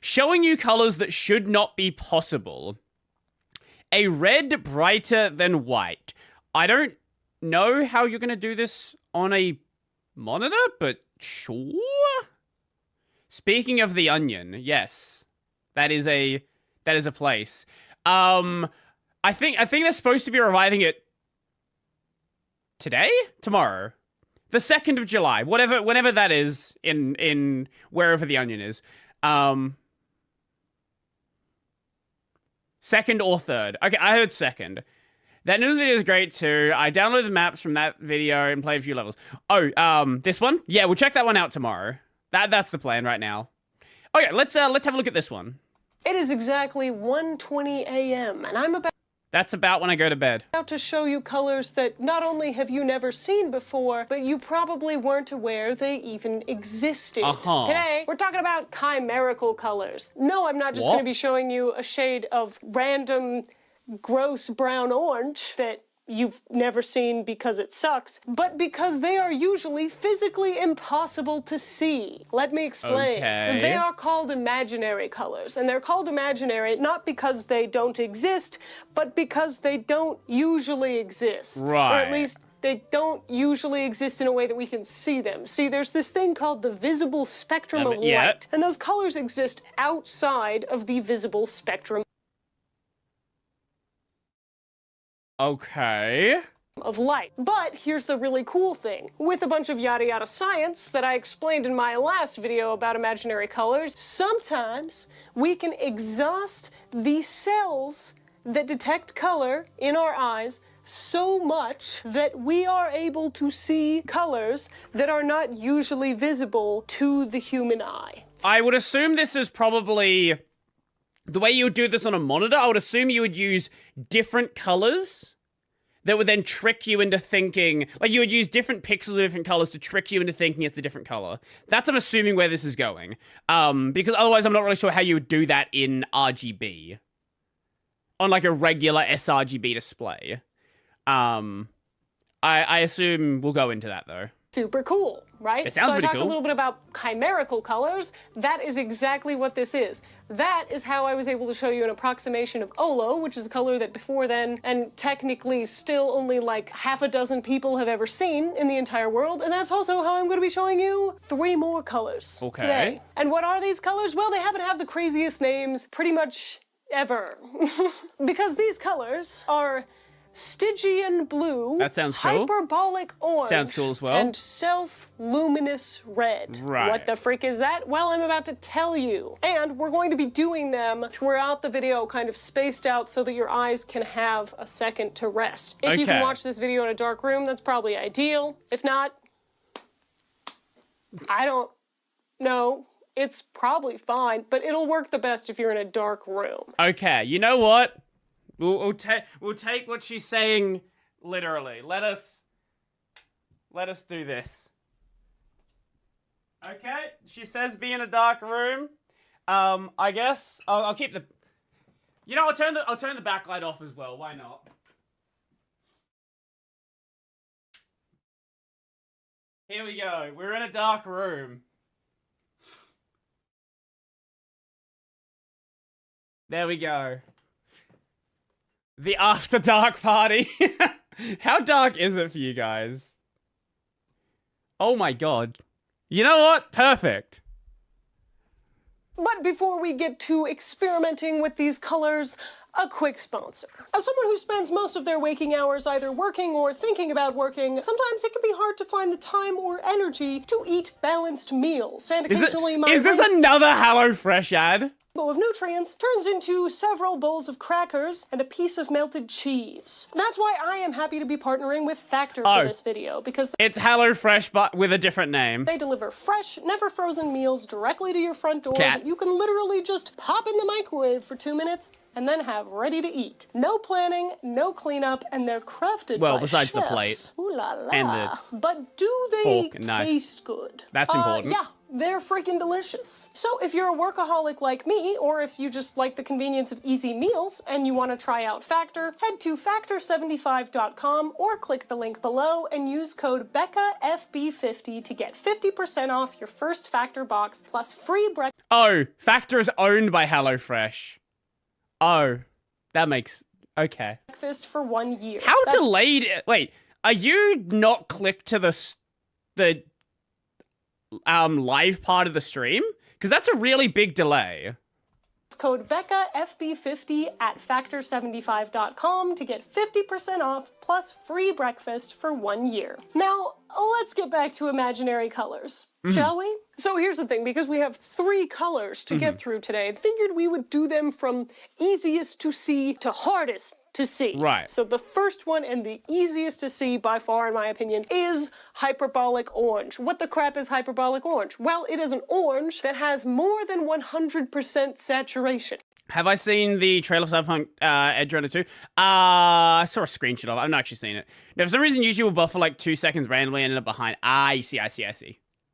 Showing you colors that should not be possible. A red brighter than white. I don't know how you're going to do this on a monitor, but sure. Speaking of the onion, yes. That is a place. I think they're supposed to be reviving it today? Tomorrow. The 2nd of July. Whenever that is in wherever the onion is. 2nd or 3rd. Okay, I heard 2nd. That news video is great too. I downloaded the maps from that video and played a few levels. Oh, this one? Yeah, we'll check that one out tomorrow. That's the plan right now. Okay, let's have a look at this one. It is exactly 1:20 a.m. and I'm That's about when I go to bed. about to show you colors that not only have you never seen before, but you probably weren't aware they even existed. Today, we're talking about chimerical colors. No, I'm not just going to be showing you a shade of random, gross brown orange that you've never seen because it sucks, but because they are usually physically impossible to see. Let me explain. Okay. They are called imaginary colors, and they're called imaginary not because they don't exist, but because they don't usually exist. Right. Or at least they don't usually exist in a way that we can see them. See, there's this thing called the visible spectrum of light, and those colors exist outside of the visible spectrum of light. But here's the really cool thing. With a bunch of yada yada science that I explained in my last video about imaginary colors, sometimes we can exhaust the cells that detect color in our eyes so much that we are able to see colors that are not usually visible to the human eye. I would assume this is probably... The way you would do this on a monitor, I would assume you would use different colors that would then trick you into thinking... Like, you would use different pixels of different colors to trick you into thinking it's a different color. That's, I'm assuming, where this is going. Because otherwise I'm not really sure how you would do that in RGB. On, like, a regular sRGB display. I assume we'll go into that, though. Super cool, right? It sounds so pretty I talked cool. a little bit about chimerical colors. That is exactly what this is. That is how I was able to show you an approximation of Olo, which is a color that before then, and technically still only like half a dozen people have ever seen in the entire world. And that's also how I'm going to be showing you 3 more colors today. And what are these colors? Well, they happen to have the craziest names pretty much ever. Because these colors are Stygian blue, that sounds cool. hyperbolic orange, sounds cool as well, and self-luminous red. Right. What the frick is that? Well, I'm about to tell you. And we're going to be doing them throughout the video, kind of spaced out so that your eyes can have a second to rest. If you can watch this video in a dark room, that's probably ideal. If not, I don't know. It's probably fine, but it'll work the best if you're in a dark room. Okay, you know what? We'll take what she's saying literally. Let us do this. Okay, she says be in a dark room. I guess I'll keep the... You know, I'll turn the backlight off as well. Why not? Here we go. We're in a dark room. There we go. The after dark party. How dark is it for you guys? Oh my god. You know what? Perfect. But before we get to experimenting with these colors, a quick sponsor. As someone who spends most of their waking hours either working or thinking about working, sometimes it can be hard to find the time or energy to eat balanced meals. And occasionally is this another HelloFresh ad? bowl of nutrients turns into several bowls of crackers and a piece of melted cheese. That's why I am happy to be partnering with Factor for this video, because it's HelloFresh but with a different name. They deliver fresh, never frozen meals directly to your front door that you can literally just pop in the microwave for 2 minutes and then have ready to eat. No planning, no cleanup, and they're crafted by besides chefs. the plate. Ooh la la. And the but do they fork and knife. taste good? That's important. Yeah. they're freaking delicious. So if you're a workaholic like me, or if you just like the convenience of easy meals and you want to try out Factor, head to factor75.com or click the link below and use code BECCAFB50 to get 50% off your first Factor box plus free breakfast. Oh, Factor is owned by HelloFresh. Oh, that makes... Okay. Breakfast for 1 year. How delayed... Wait, are you not clicked to the live part of the stream? Because that's a really big delay. Code BECCAFB50 at factor75.com to get 50% off plus free breakfast for 1 year. Now, let's get back to imaginary colors, shall we? So here's the thing, because we have 3 colors to get through today, I figured we would do them from easiest to see to hardest to see. Right. So the first one and the easiest to see by far, in my opinion, is hyperbolic orange. What the crap is hyperbolic orange? Well, it is an orange that has more than 100% saturation. Have I seen the trailer for Cyberpunk Edge Runner 2? I saw a screenshot of it. I've not actually seen it. Now, for some reason, usually will buffer like 2 seconds randomly and end up behind. I see.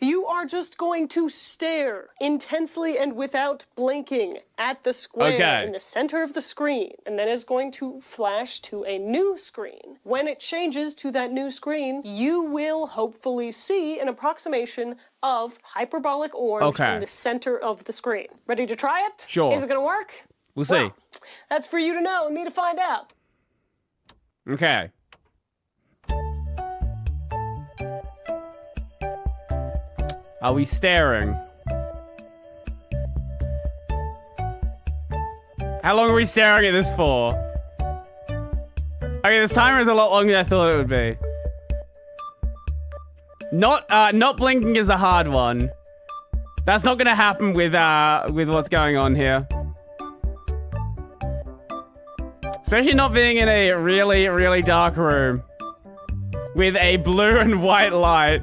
You are just going to stare intensely and without blinking at the square in the center of the screen, and then it's going to flash to a new screen. When it changes to that new screen, you will hopefully see an approximation of hyperbolic orange in the center of the screen. Ready to try it? Sure. Is it going to work? We'll see. Well, that's for you to know and me to find out. Okay. Are we staring? How long are we staring at this for? Okay, this timer is a lot longer than I thought it would be. Not blinking is a hard one. That's not gonna happen with what's going on here. Especially not being in a really, really dark room with a blue and white light.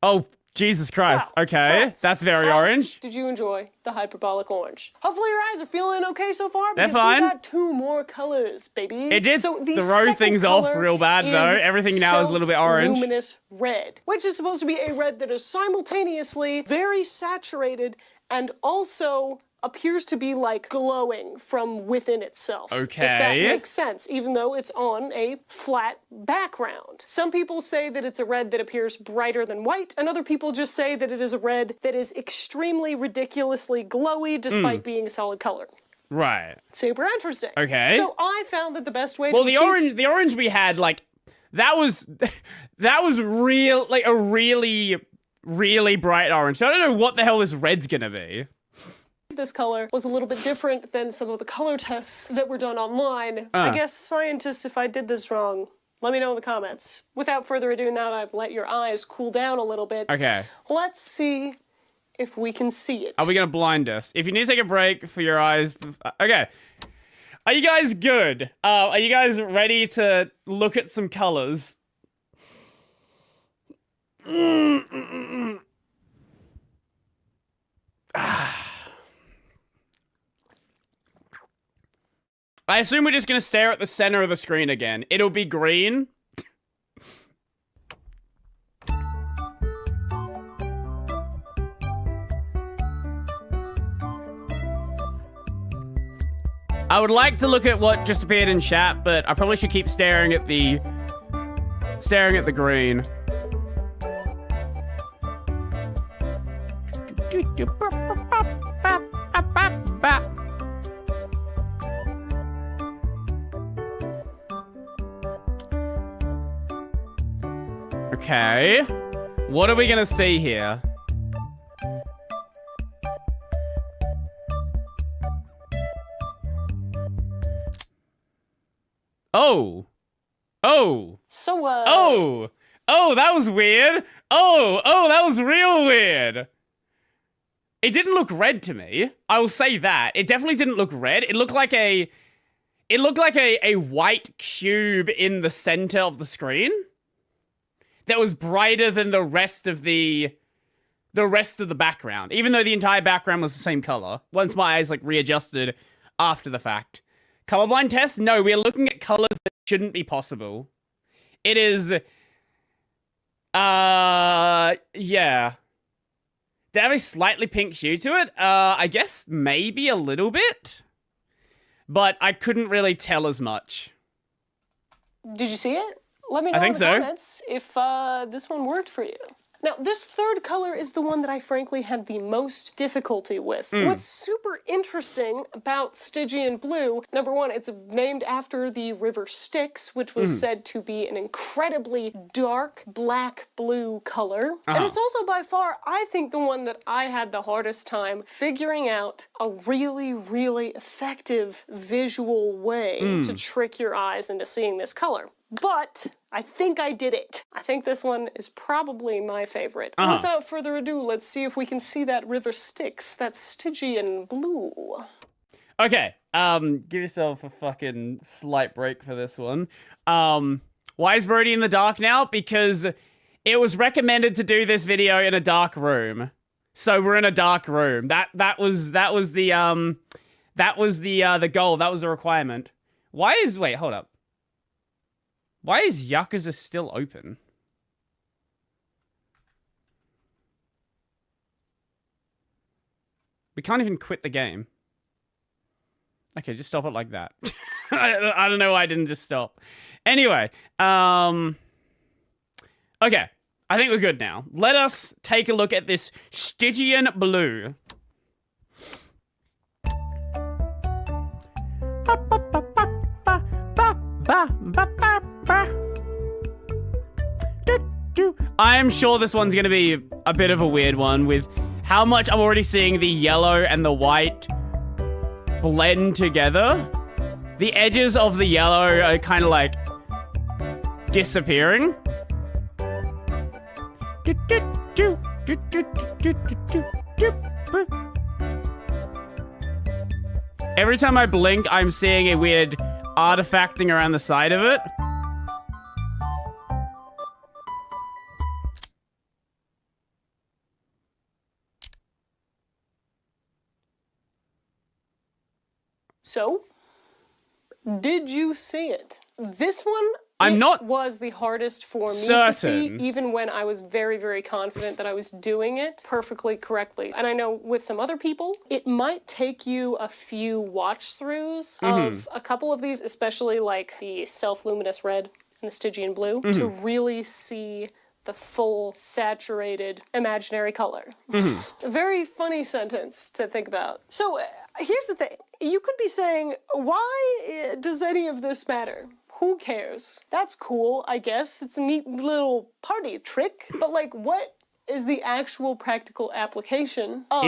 Oh, Jesus Christ. So, okay, friends, that's very orange. Did you enjoy the hyperbolic orange? Hopefully your eyes are feeling okay so far, They're because fine. we got 2 more colors, baby. It did so the throw things off color real bad, though. Everything now is a little bit orange. Luminous red, which is supposed to be a red that is simultaneously very saturated and also appears to be like glowing from within itself. Okay. If that makes sense, even though it's on a flat background. Some people say that it's a red that appears brighter than white, and other people just say that it is a red that is extremely ridiculously glowy despite being a solid color. Right. Super interesting. Okay. So I found that the best way Well, to the orange we had, like, that was real, like a really, really bright orange. So I don't know what the hell this red's gonna be. this color was a little bit different than some of the color tests that were done online. I guess scientists, if I did this wrong, let me know in the comments. Without further ado, now that I've let your eyes cool down a little bit, Okay. let's see if we can see it. Are we gonna blind us? If you need to take a break for your eyes, okay. Are you guys good? Are you guys ready to look at some colors? I assume we're just gonna stare at the center of the screen again. It'll be green. I would like to look at what just appeared in chat, but I probably should keep staring at the green. Okay. What are we gonna see here? Oh. Oh. So, Oh. Oh, that was weird. Oh, that was real weird. It didn't look red to me. I will say that. It definitely didn't look red. It looked like a white cube in the center of the screen that was brighter than the rest of the background, even though the entire background was the same color. Once my eyes like readjusted after the fact. Colorblind test? No, we're looking at colors that shouldn't be possible. It is... yeah. They have a slightly pink hue to it. I guess maybe a little bit. But I couldn't really tell as much. Did you see it? Let me know in the comments if this one worked for you. Now, this third color is the one that I frankly had the most difficulty with. What's super interesting about Stygian blue, number one, it's named after the river Styx, which was said to be an incredibly dark black-blue color. And it's also by far, I think, the one that I had the hardest time figuring out a really, really effective visual way to trick your eyes into seeing this color. But I think I did it. I think this one is probably my favorite. Without further ado, let's see if we can see that river Styx, that Stygian blue. Okay, give yourself a fucking slight break for this one. Why is Brodie in the dark now? Because it was recommended to do this video in a dark room. So we're in a dark room. That was the goal. That was the requirement. Wait, hold up. Why is Yakuza still open? We can't even quit the game. Okay, just stop it like that. I don't know why I didn't just stop. Anyway, okay. I think we're good now. Let us take a look at this Stygian blue. I am sure this one's going to be a bit of a weird one with how much I'm already seeing the yellow and the white blend together. The edges of the yellow are kind of like disappearing. Every time I blink, I'm seeing a weird artifacting around the side of it. So, did you see it? This one was the hardest for me to see, even when I was very, very confident that I was doing it perfectly correctly. And I know with some other people, it might take you a few watch-throughs of a couple of these, especially like the self-luminous red and the Stygian blue, to really see the full, saturated, imaginary color. A very funny sentence to think about. So, here's the thing. You could be saying, why does any of this matter? Who cares? That's cool, I guess. It's a neat little party trick. But, like, what is the actual practical application of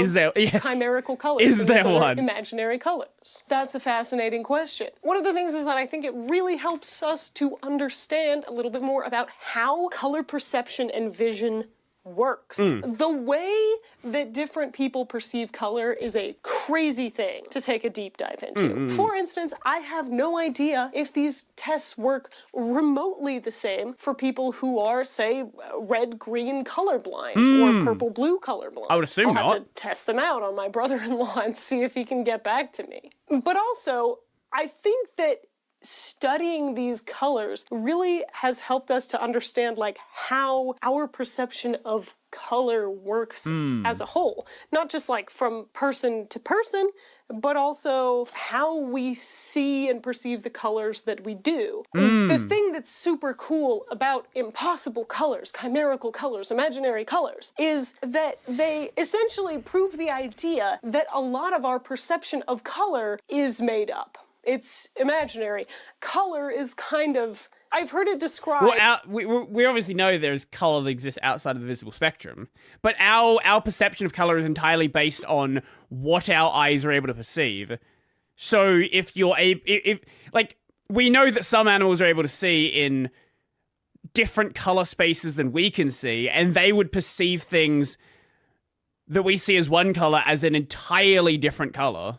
chimerical colors? Is there one? Imaginary colors? That's a fascinating question. One of the things is that I think it really helps us to understand a little bit more about how color perception and vision works. The way that different people perceive color is a crazy thing to take a deep dive into. For instance, I have no idea if these tests work remotely the same for people who are, say, red-green colorblind or purple-blue colorblind. I would assume I'll not. have to test them out on my brother-in-law and see if he can get back to me. But also, I think that studying these colors really has helped us to understand like how our perception of color works as a whole. Not just like from person to person, but also how we see and perceive the colors that we do. The thing that's super cool about impossible colors, chimerical colors, imaginary colors, is that they essentially prove the idea that a lot of our perception of color is made up. It's imaginary. Color is kind of, I've heard it described. Well, we obviously know there's color that exists outside of the visible spectrum, but our perception of color is entirely based on what our eyes are able to perceive. So if you're like, we know that some animals are able to see in different color spaces than we can see, and they would perceive things that we see as one color as an entirely different color.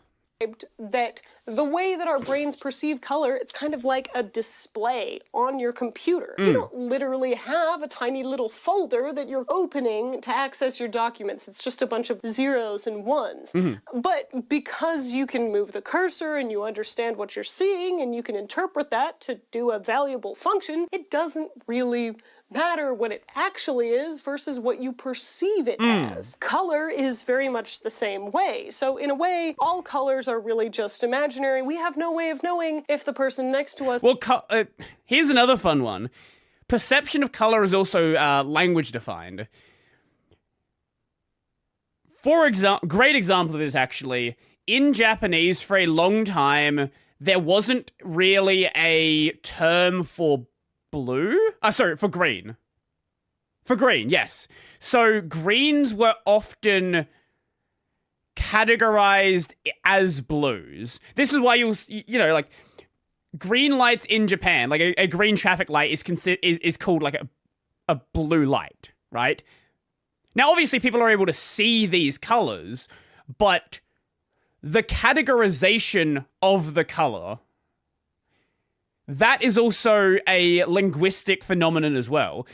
that the way that our brains perceive color, it's kind of like a display on your computer. You don't literally have a tiny little folder that you're opening to access your documents. It's just a bunch of zeros and ones. But because you can move the cursor and you understand what you're seeing and you can interpret that to do a valuable function, it doesn't really matter what it actually is versus what you perceive it as. Color is very much the same way. So in a way, all colors are really just imaginary. We have no way of knowing if the person next to us... Well, here's another fun one. Perception of color is also language defined. For example, great example of this actually, in Japanese for a long time, there wasn't really a term for blue? For green. For green, yes. So greens were often categorized as blues. This is why you know, like, green lights in Japan, like a green traffic light is called like a blue light, right? Now, obviously, people are able to see these colors, but the categorization of the color, that is also a linguistic phenomenon as well.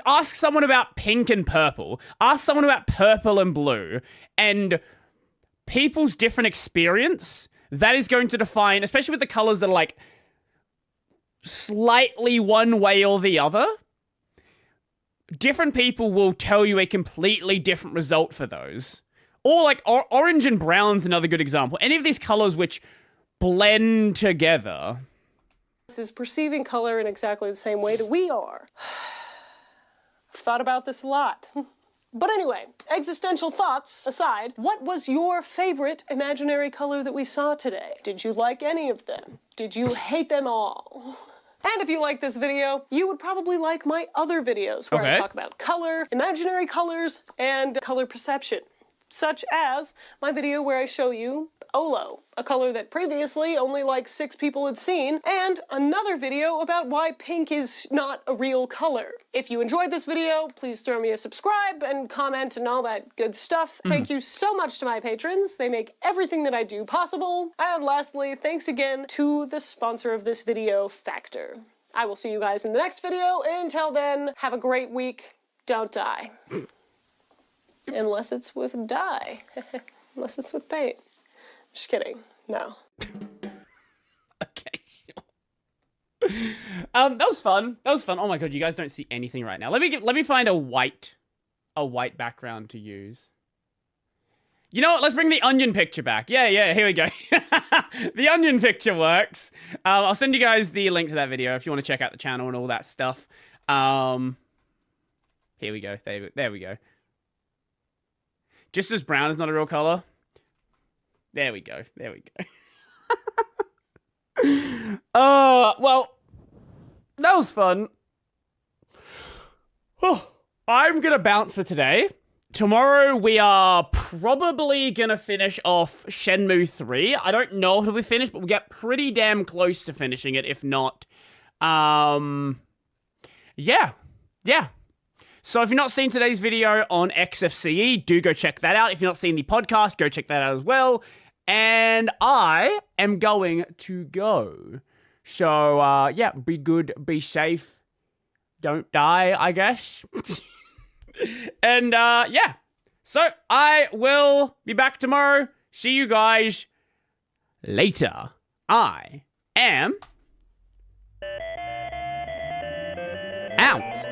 Ask someone about pink and purple. Ask someone about purple and blue. And people's different experience, that is going to define, especially with the colors that are like slightly one way or the other, different people will tell you a completely different result for those. Or like orange and brown's another good example. Any of these colors which blend together is perceiving color in exactly the same way that we are. I've thought about this a lot. But anyway, existential thoughts aside, what was your favorite imaginary color that we saw today? Did you like any of them? Did you hate them all? And if you like this video, you would probably like my other videos where I talk about color, imaginary colors, and color perception. Such as my video where I show you Olo, a color that previously only like 6 people had seen, and another video about why pink is not a real color. If you enjoyed this video, please throw me a subscribe and comment and all that good stuff. Thank you so much to my patrons. They make everything that I do possible. And lastly, thanks again to the sponsor of this video, Factor. I will see you guys in the next video. Until then, have a great week. Don't die. Unless it's with dye. Unless it's with paint. Just kidding. No. Okay, sure. That was fun. That was fun. Oh my god, you guys don't see anything right now. Let me find a white background to use. You know what? Let's bring the onion picture back. Yeah, here we go. The onion picture works. I'll send you guys the link to that video if you want to check out the channel and all that stuff. Here we go. There we go. Just as brown is not a real color. There we go. Well, that was fun. Oh, I'm gonna bounce for today. Tomorrow we are probably gonna finish off Shenmue 3. I don't know if it'll be finished, but we'll get pretty damn close to finishing it, if not. Yeah. So if you've not seen today's video on XFCE, do go check that out. If you've not seen the podcast, go check that out as well. And I am going to go. So, yeah, be good, be safe, don't die, I guess. And, yeah. So, I will be back tomorrow. See you guys later. I am out.